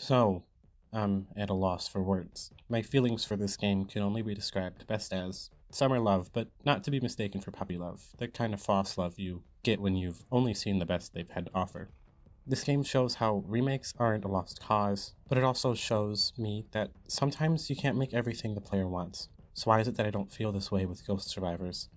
So, I'm at a loss for words. My feelings for this game can only be described best as summer love, but not to be mistaken for puppy love, the kind of false love you get when you've only seen the best they've had to offer. This game shows how remakes aren't a lost cause, but it also shows me that sometimes you can't make everything the player wants. So why is it that I don't feel this way with Ghost Survivors?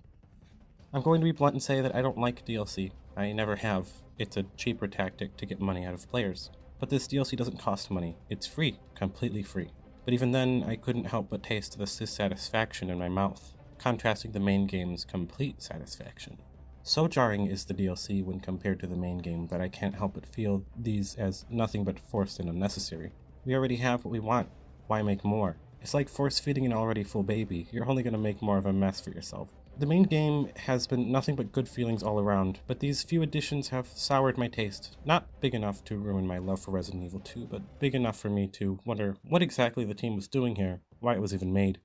I'm going to be blunt and say that I don't like DLC. I never have. It's a cheaper tactic to get money out of players. But this DLC doesn't cost money. It's free, completely free. But even then, I couldn't help but taste the dissatisfaction in my mouth, contrasting the main game's complete satisfaction. So jarring is the DLC when compared to the main game that I can't help but feel these as nothing but forced and unnecessary. We already have what we want. Why make more? It's like force-feeding an already full baby. You're only going to make more of a mess for yourself. The main game has been nothing but good feelings all around, but these few additions have soured my taste. Not big enough to ruin my love for Resident Evil 2, but big enough for me to wonder what exactly the team was doing here, why it was even made.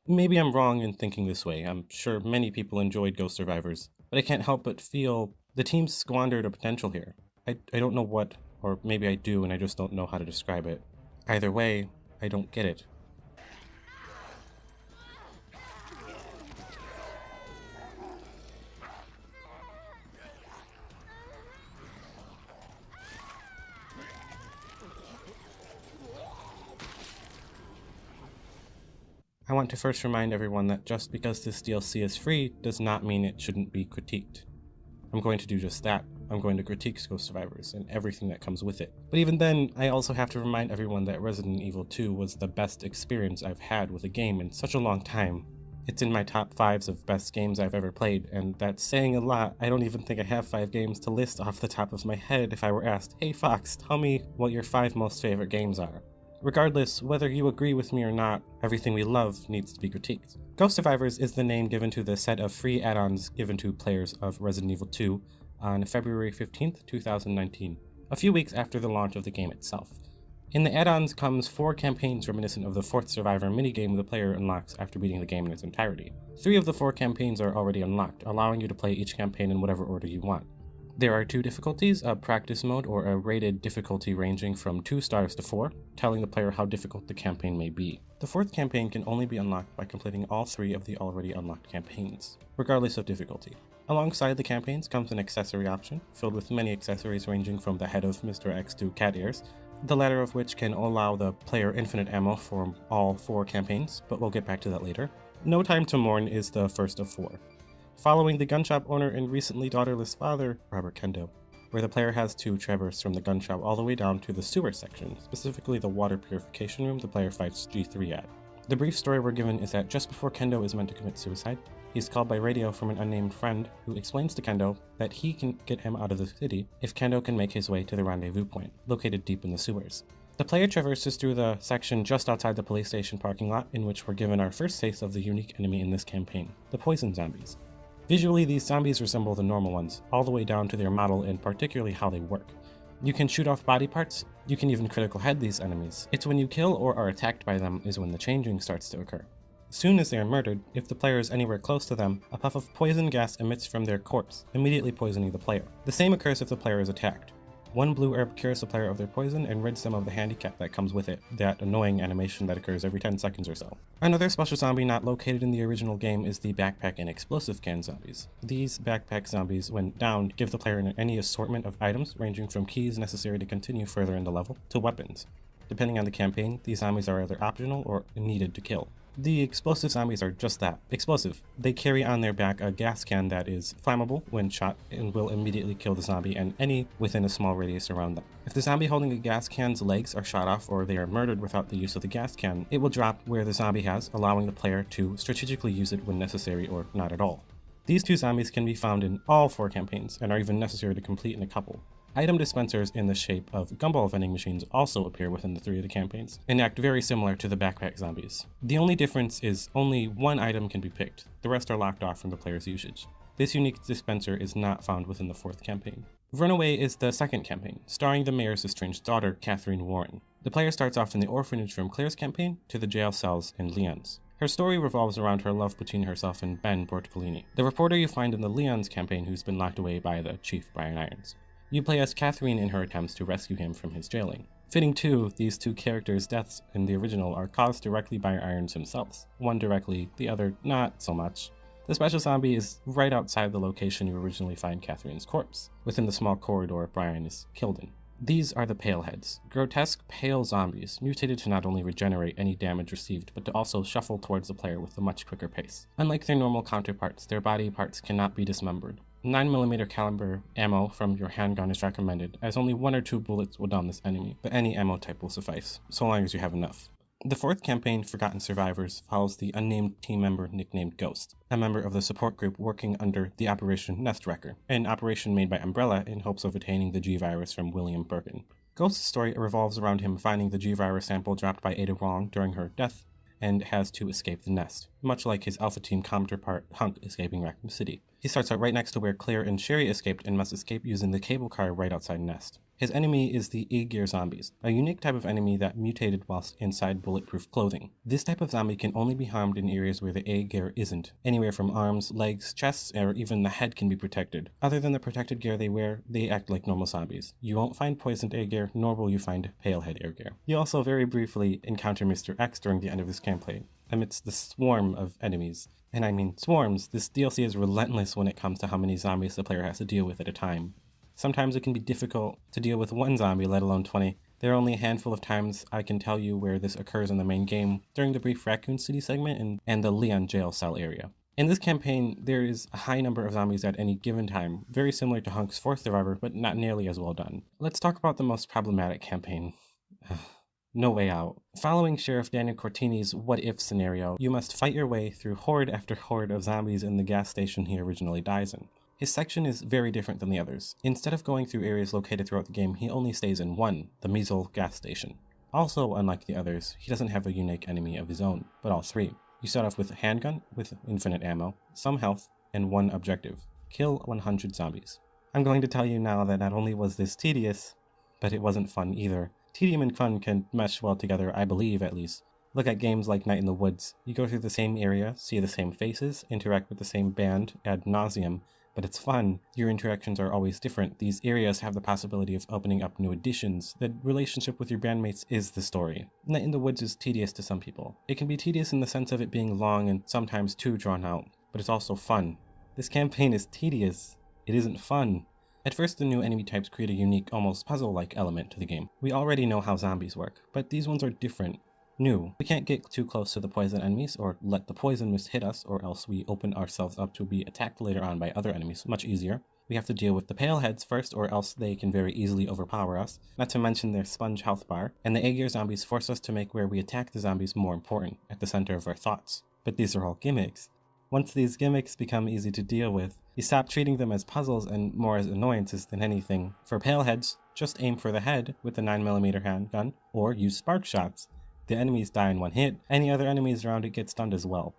Maybe I'm wrong in thinking this way. I'm sure many people enjoyed Ghost Survivors, but I can't help but feel the team squandered a potential here. I don't know what, or maybe I do and I just don't know how to describe it. Either way, I don't get it. I want to first remind everyone that just because this DLC is free does not mean it shouldn't be critiqued. I'm going to do just that. I'm going to critique Ghost Survivors and everything that comes with it. But even then, I also have to remind everyone that Resident Evil 2 was the best experience I've had with a game in such a long time. It's in my top 5s of best games I've ever played, and that's saying a lot. I don't even think I have 5 games to list off the top of my head if I were asked, "Hey Fox, tell me what your 5 most favorite games are." Regardless, whether you agree with me or not, everything we love needs to be critiqued. Ghost Survivors is the name given to the set of free add-ons given to players of Resident Evil 2 on February 15th, 2019, a few weeks after the launch of the game itself. In the add-ons comes 4 campaigns reminiscent of the 4th Survivor minigame the player unlocks after beating the game in its entirety. 3 of the 4 campaigns are already unlocked, allowing you to play each campaign in whatever order you want. There are 2 difficulties, a practice mode or a rated difficulty ranging from 2 stars to 4, telling the player how difficult the campaign may be. The 4th campaign can only be unlocked by completing all 3 of the already unlocked campaigns, regardless of difficulty. Alongside the campaigns comes an accessory option, filled with many accessories ranging from the head of Mr. X to cat ears, the latter of which can allow the player infinite ammo for all 4 campaigns, but we'll get back to that later. No Time to Mourn is the first of 4. Following the gun shop owner and recently daughterless father, Robert Kendo, where the player has to traverse from the gun shop all the way down to the sewer section, specifically the water purification room the player fights G3 at. The brief story we're given is that just before Kendo is meant to commit suicide, he's called by radio from an unnamed friend who explains to Kendo that he can get him out of the city if Kendo can make his way to the rendezvous point, located deep in the sewers. The player traverses through the section just outside the police station parking lot in which we're given our first taste of the unique enemy in this campaign, the poison zombies. Visually, these zombies resemble the normal ones, all the way down to their model and particularly how they work. You can shoot off body parts, you can even critical head these enemies. It's when you kill or are attacked by them is when the changing starts to occur. As soon as they are murdered, if the player is anywhere close to them, a puff of poison gas emits from their corpse, immediately poisoning the player. The same occurs if the player is attacked. 1 blue herb cures the player of their poison and rids them of the handicap that comes with it, that annoying animation that occurs every 10 seconds or so. Another special zombie not located in the original game is the backpack and explosive can zombies. These backpack zombies, when downed, give the player any assortment of items ranging from keys necessary to continue further in the level to weapons. Depending on the campaign, these zombies are either optional or needed to kill. The explosive zombies are just that, explosive. They carry on their back a gas can that is flammable when shot and will immediately kill the zombie and any within a small radius around them. If the zombie holding a gas can's legs are shot off or they are murdered without the use of the gas can, it will drop where the zombie has, allowing the player to strategically use it when necessary or not at all. These 2 zombies can be found in all 4 campaigns and are even necessary to complete in a couple. Item dispensers in the shape of gumball vending machines also appear within the 3 of the campaigns, and act very similar to the backpack zombies. The only difference is only 1 item can be picked, the rest are locked off from the player's usage. This unique dispenser is not found within the 4th campaign. Runaway is the 2nd campaign, starring the mayor's estranged daughter, Katherine Warren. The player starts off in the orphanage from Claire's campaign to the jail cells in Leon's. Her story revolves around her love between herself and Ben Bortolini, the reporter you find in the Leon's campaign who's been locked away by the Chief Brian Irons. You play as Katherine in her attempts to rescue him from his jailing. Fitting too, these two characters' deaths in the original are caused directly by Irons himself. One directly, the other not so much. The special zombie is right outside the location you originally find Catherine's corpse, within the small corridor Brian is killed in. These are the Paleheads, grotesque pale zombies, mutated to not only regenerate any damage received, but to also shuffle towards the player with a much quicker pace. Unlike their normal counterparts, their body parts cannot be dismembered. 9mm caliber ammo from your handgun is recommended, as only 1 or 2 bullets will down this enemy, but any ammo type will suffice, so long as you have enough. The fourth campaign, Forgotten Survivors, follows the unnamed team member nicknamed Ghost, a member of the support group working under the Operation Nest Wrecker, an operation made by Umbrella in hopes of attaining the G-Virus from William BIRKIN. Ghost's story revolves around him finding the G-Virus sample dropped by Ada Wong during her death, and has to escape the nest, much like his Alpha Team counterpart Hunk escaping Raccoon City. He starts out right next to where Claire and Sherry escaped and must escape using the cable car right outside Nest. His enemy is the A-Gear zombies, a unique type of enemy that mutated whilst inside bulletproof clothing. This type of zombie can only be harmed in areas where the A-Gear isn't. Anywhere from arms, legs, chests, or even the head can be protected. Other than the protected gear they wear, they act like normal zombies. You won't find poisoned A-Gear, nor will you find Palehead A-Gear. You also very briefly encounter Mr. X during the end of this campaign, amidst the swarm of enemies. And I mean swarms. This DLC is relentless when it comes to how many zombies the player has to deal with at a time. Sometimes it can be difficult to deal with one zombie, let alone 20. There are only a handful of times I can tell you where this occurs in the main game, during the brief Raccoon City segment and the Leon jail cell area. In this campaign, there is a high number of zombies at any given time, very similar to Hunk's fourth survivor, but not nearly as well done. Let's talk about the most problematic campaign. No Way Out. Following Sheriff Daniel Cortini's what-if scenario, you must fight your way through horde after horde of zombies in the gas station he originally dies in. His section is very different than the others. Instead of going through areas located throughout the game, he only stays in one, the Measle gas station. Also, unlike the others, he doesn't have a unique enemy of his own, but all three. You start off with a handgun, with infinite ammo, some health, and one objective: kill 100 zombies. I'm going to tell you now that not only was this tedious, but it wasn't fun either. Tedium and fun can mesh well together, I believe at least. Look at games like Night in the Woods. You go through the same area, see the same faces, interact with the same band ad nauseum, but it's fun. Your interactions are always different. These areas have the possibility of opening up new additions. The relationship with your bandmates is the story. Night in the Woods is tedious to some people. It can be tedious in the sense of it being long and sometimes too drawn out, but it's also fun. This campaign is tedious. It isn't fun. At first, the new enemy types create a unique, almost puzzle-like element to the game. We already know how zombies work, but these ones are different. New. We can't get too close to the poison enemies or let the poison mist hit us, or else we open ourselves up to be attacked later on by other enemies much easier. We have to deal with the Paleheads first, or else they can very easily overpower us, not to mention their sponge health bar, and the A-Gear zombies force us to make where we attack the zombies more important, at the center of our thoughts. But these are all gimmicks. Once these gimmicks become easy to deal with, you stop treating them as puzzles and more as annoyances than anything. For Paleheads, just aim for the head with the 9mm handgun, or use spark shots. The enemies die in one hit, any other enemies around it get stunned as well.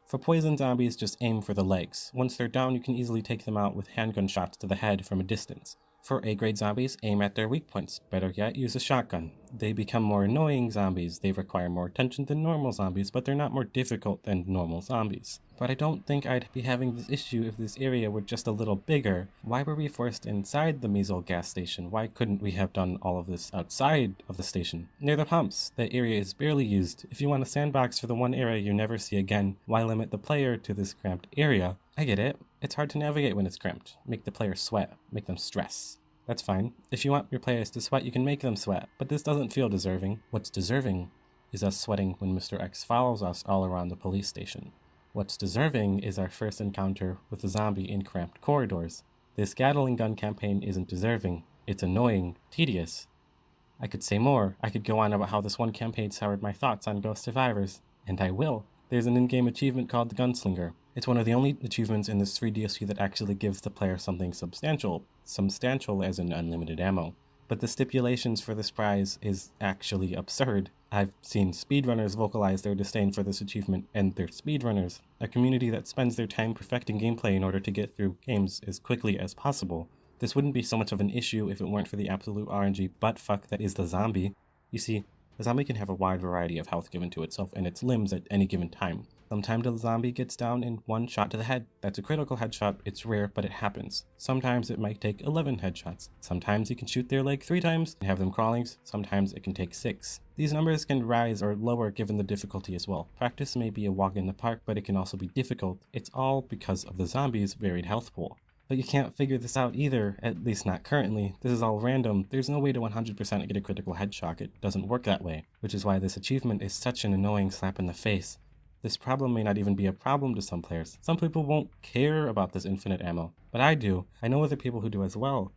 For poison zombies, just aim for the legs. Once they're down, you can easily take them out with handgun shots to the head from a distance. For A-grade zombies, aim at their weak points. Better yet, use a shotgun. They become more annoying zombies. They require more attention than normal zombies, but they're not more difficult than normal zombies. But I don't think I'd be having this issue if this area were just a little bigger. Why were we forced inside the Measle gas station? Why couldn't we have done all of this outside of the station? Near the pumps, that area is barely used. If you want a sandbox for the one area you never see again, why limit the player to this cramped area? I get it. It's hard to navigate when it's cramped. Make the player sweat. Make them stress. That's fine. If you want your players to sweat, you can make them sweat. But this doesn't feel deserving. What's deserving is us sweating when Mr. X follows us all around the police station. What's deserving is our first encounter with a zombie in cramped corridors. This Gatling gun campaign isn't deserving. It's annoying, tedious. I could say more. I could go on about how this one campaign soured my thoughts on Ghost Survivors. And I will. There's an in-game achievement called the Gunslinger. It's one of the only achievements in this free DLC that actually gives the player something substantial. Substantial as in unlimited ammo. But the stipulations for this prize is actually absurd. I've seen speedrunners vocalize their disdain for this achievement, and they're speedrunners, a community that spends their time perfecting gameplay in order to get through games as quickly as possible. This wouldn't be so much of an issue if it weren't for the absolute RNG buttfuck that is the zombie. You see, A zombie can have a wide variety of health given to itself and its limbs at any given time. Sometimes the zombie gets down in one shot to the head. That's a critical headshot. It's rare, but it happens. Sometimes it might take 11 headshots. Sometimes you can shoot their leg 3 times and have them crawling. Sometimes it can take 6. These numbers can rise or lower given the difficulty as well. Practice may be a walk in the park, but it can also be difficult. It's all because of the zombie's varied health pool. But you can't figure this out either, at least not currently. This is all random. There's no way to 100% get a critical headshot. It doesn't work that way, which is why this achievement is such an annoying slap in the face. This problem may not even be a problem to some players. Some people won't care about this infinite ammo, but I do. I know other people who do as well.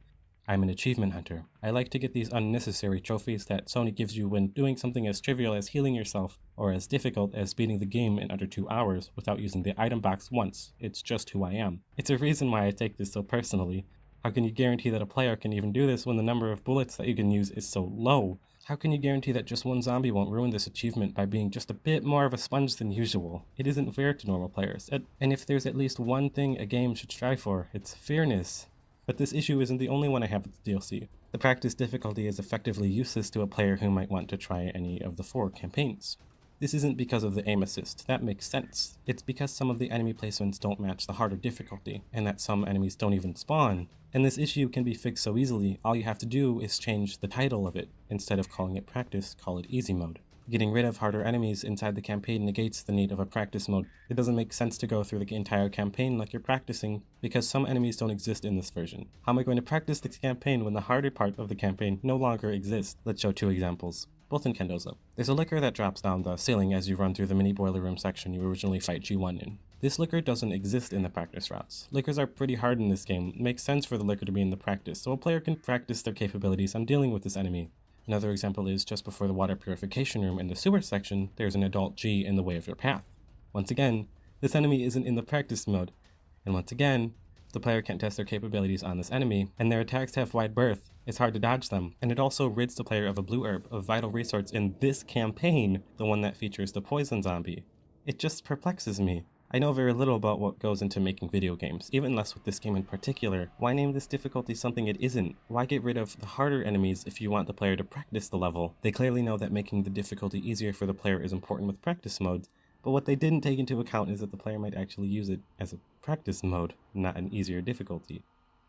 I'm an achievement hunter. I like to get these unnecessary trophies that Sony gives you when doing something as trivial as healing yourself, or as difficult as beating the game in under 2 hours without using the item box once. It's just who I am. It's a reason why I take this so personally. How can you guarantee that a player can even do this when the number of bullets that you can use is so low? How can you guarantee that just one zombie won't ruin this achievement by being just a bit more of a sponge than usual? It isn't fair to normal players, and if there's at least one thing a game should strive for, it's fairness. But this issue isn't the only one I have with the DLC. The practice difficulty is effectively useless to a player who might want to try any of the 4 campaigns. This isn't because of the aim assist, that makes sense. It's because some of the enemy placements don't match the harder difficulty, and that some enemies don't even spawn. And this issue can be fixed so easily, all you have to do is change the title of it. Instead of calling it practice, call it easy mode. Getting rid of harder enemies inside the campaign negates the need of a practice mode. It doesn't make sense to go through the entire campaign like you're practicing, because some enemies don't exist in this version. How am I going to practice this campaign when the harder part of the campaign no longer exists? Let's show 2 examples, both in Kendo's up. There's a liquor that drops down the ceiling as you run through the mini boiler room section you originally fight G1 in. This liquor doesn't exist in the practice routes. Liquors are pretty hard in this game. It makes sense for the liquor to be in the practice, so a player can practice their capabilities on dealing with this enemy. Another example is just before the water purification room in the sewer section, there's an adult G in the way of your path. Once again, this enemy isn't in the practice mode. And once again, the player can't test their capabilities on this enemy, and their attacks have wide berth. It's hard to dodge them, and it also rids the player of a blue herb, a vital resource in this campaign, the one that features the poison zombie. It just perplexes me. I know very little about what goes into making video games, even less with this game in particular. Why name this difficulty something it isn't? Why get rid of the harder enemies if you want the player to practice the level? They clearly know that making the difficulty easier for the player is important with practice modes, but what they didn't take into account is that the player might actually use it as a practice mode, not an easier difficulty.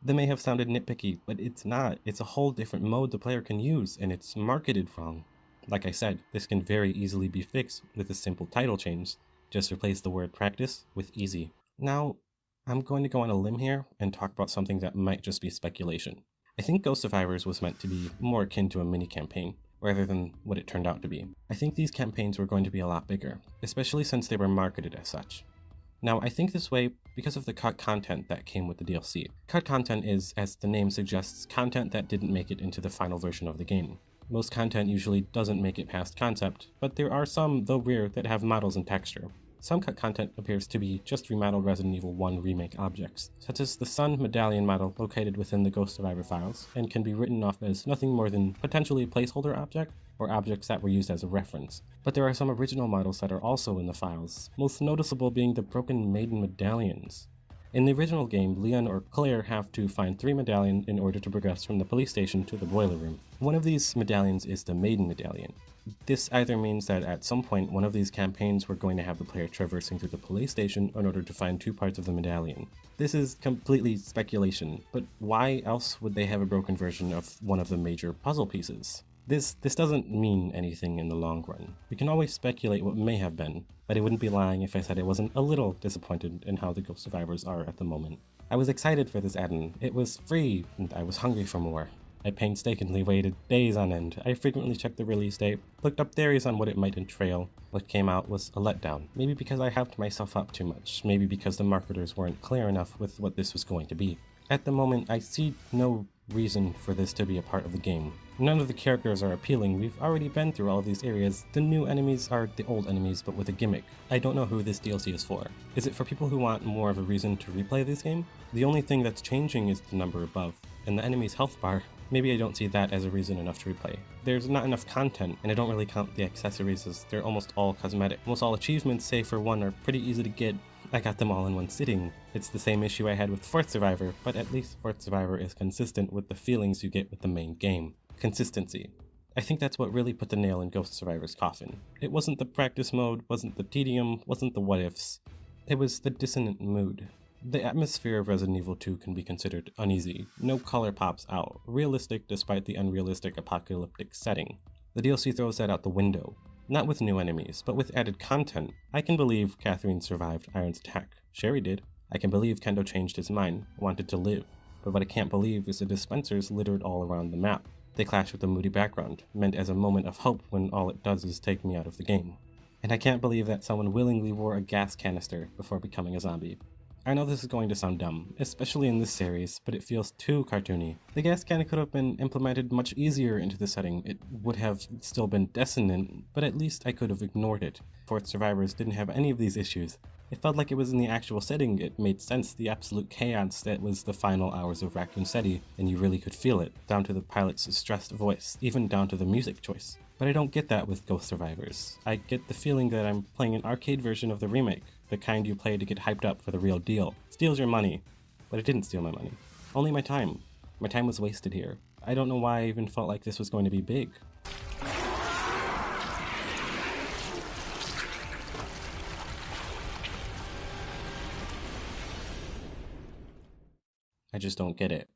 That may have sounded nitpicky, but it's not. It's a whole different mode the player can use, and it's marketed wrong. Like I said, this can very easily be fixed with a simple title change. Just replace the word practice with easy. Now, I'm going to go on a limb here and talk about something that might just be speculation. I think Ghost Survivors was meant to be more akin to a mini campaign, rather than what it turned out to be. I think these campaigns were going to be a lot bigger, especially since they were marketed as such. Now, I think this way because of the cut content that came with the DLC. Cut content is, as the name suggests, content that didn't make it into the final version of the game. Most content usually doesn't make it past concept, but there are some, though rare, that have models and texture. Some cut content appears to be just remodeled Resident Evil 1 Remake objects, such as the Sun Medallion model located within the Ghost Survivor files, and can be written off as nothing more than potentially a placeholder object, or objects that were used as a reference. But there are some original models that are also in the files, most noticeable being the Broken Maiden medallions. In the original game, Leon or Claire have to find 3 medallions in order to progress from the police station to the boiler room. One of these medallions is the Maiden medallion. This either means that at some point one of these campaigns we're going to have the player traversing through the police station in order to find 2 parts of the medallion. This is completely speculation, but why else would they have a broken version of one of the major puzzle pieces? This doesn't mean anything in the long run. We can always speculate what may have been, but I wouldn't be lying if I said I wasn't a little disappointed in how the Ghost Survivors are at the moment. I was excited for this add-in. It was free, and I was hungry for more. I painstakingly waited days on end. I frequently checked the release date, looked up theories on what it might entail. What came out was a letdown. Maybe because I hyped myself up too much. Maybe because the marketers weren't clear enough with what this was going to be. At the moment, I see no reason for this to be a part of the game. None of the characters are appealing. We've already been through all of these areas. The new enemies are the old enemies, but with a gimmick. I don't know who this DLC is for. Is it for people who want more of a reason to replay this game? The only thing that's changing is the number above, and the enemy's health bar. Maybe I don't see that as a reason enough to replay. There's not enough content, and I don't really count the accessories as they're almost all cosmetic. Almost all achievements, save for one, are pretty easy to get. I got them all in one sitting. It's the same issue I had with Fourth Survivor, but at least Fourth Survivor is consistent with the feelings you get with the main game. Consistency. I think that's what really put the nail in Ghost Survivor's coffin. It wasn't the practice mode, wasn't the tedium, wasn't the what-ifs. It was the dissonant mood. The atmosphere of Resident Evil 2 can be considered uneasy. No color pops out, realistic despite the unrealistic apocalyptic setting. The DLC throws that out the window. Not with new enemies, but with added content. I can believe Katherine survived Iron's attack. Sherry did. I can believe Kendo changed his mind, wanted to live. But what I can't believe is the dispensers littered all around the map. They clash with the moody background, meant as a moment of hope when all it does is take me out of the game. And I can't believe that someone willingly wore a gas canister before becoming a zombie. I know this is going to sound dumb, especially in this series, but it feels too cartoony. The gas can could have been implemented much easier into the setting. It would have still been dissonant, but at least I could have ignored it. Fourth Survivors didn't have any of these issues. It felt like it was in the actual setting. It made sense, the absolute chaos that was the final hours of Raccoon City, and you really could feel it, down to the pilot's stressed voice, even down to the music choice. But I don't get that with Ghost Survivors. I get the feeling that I'm playing an arcade version of the remake, the kind you play to get hyped up for the real deal. Steals your money. But it didn't steal my money. Only my time. My time was wasted here. I don't know why I even felt like this was going to be big. I just don't get it.